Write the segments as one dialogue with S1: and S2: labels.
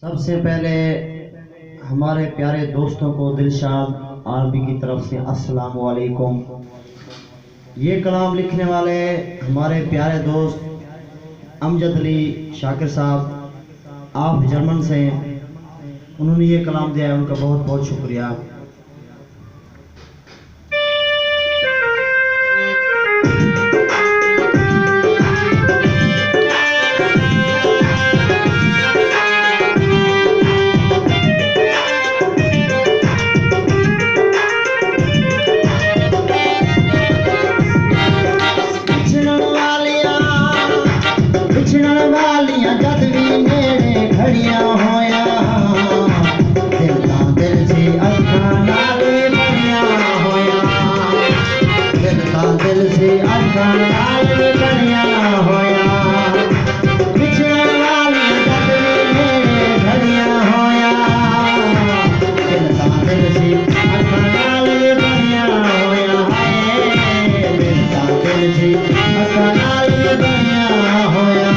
S1: सबसे पहले हमारे प्यारे दोस्तों को दिलशाद आर्मी की तरफ से अस्सलाम वालेकुम। ये कलाम लिखने वाले हमारे प्यारे दोस्त अमजद अली शाकिर साहब, आप जर्मन से, उन्होंने ये कलाम दिया है, उनका बहुत बहुत शुक्रिया। जद भी मेरे घड़िया होया दिल का दिल से अखा नाल बढ़िया होया, दिल का दिल से अखा नाल बढ़िया होया। बिछड़न वाली जद भी मेरे घड़िया होया दिल का दिल से अखा नाल बढ़िया होया है, दिल का दिल से अखा नाल बढ़िया होया।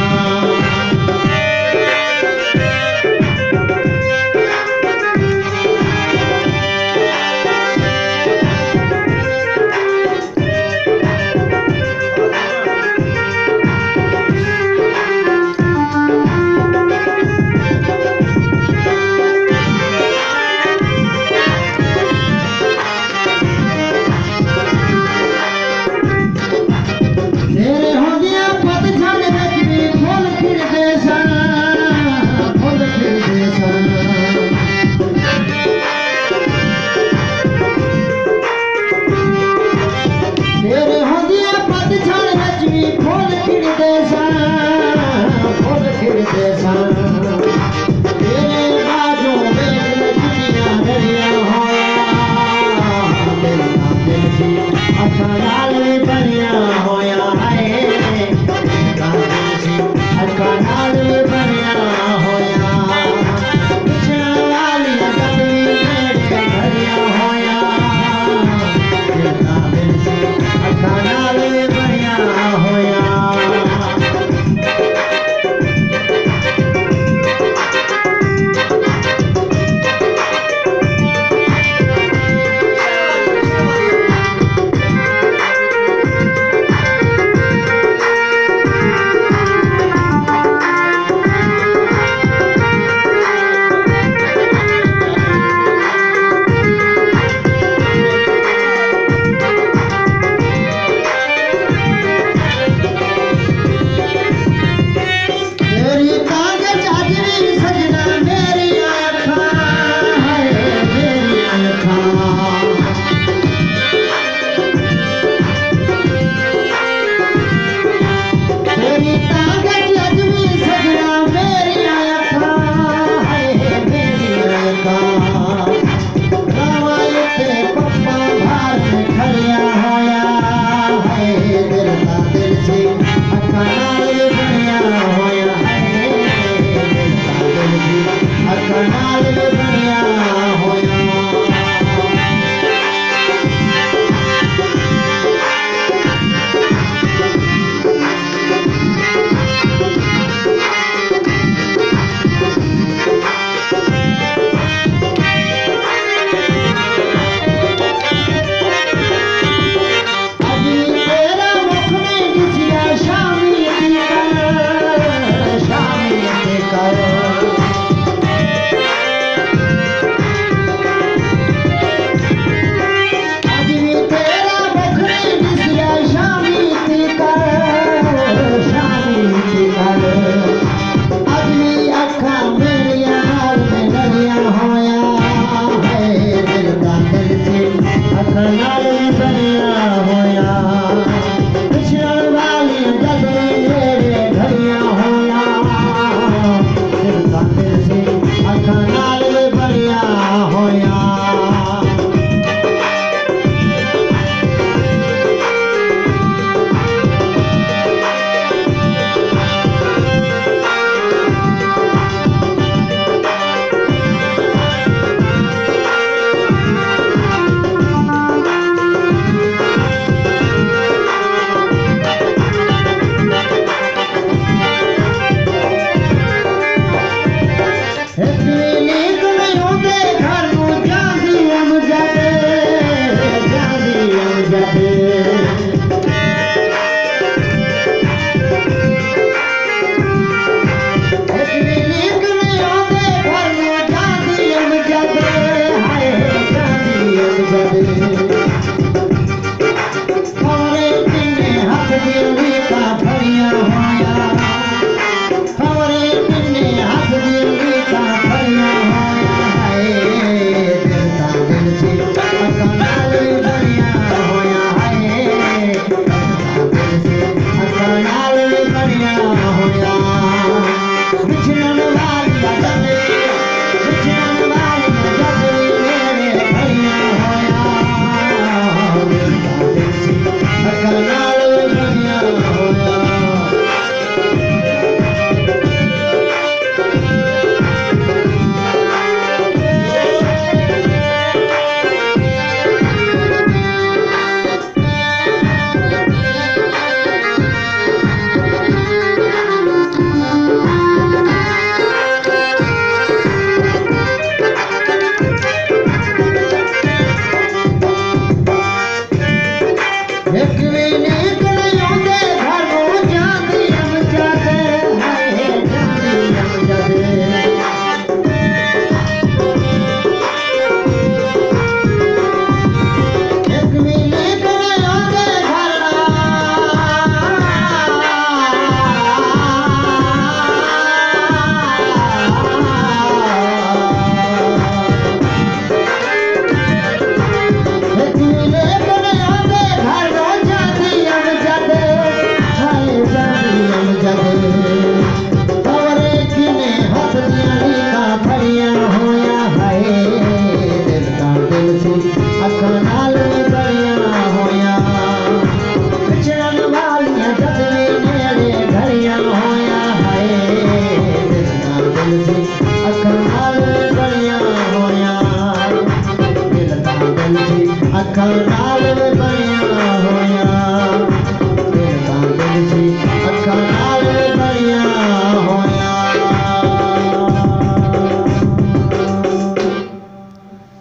S1: का भरिया होया है दिल ता दिल से अखा नाल भरिया होया है दिल ता दिल से अखा नाल भरिया होया बिछड़न वाली जद मेरे भरिया होया दिल ता दिल से अखा नाल भरिया होया अखा नाल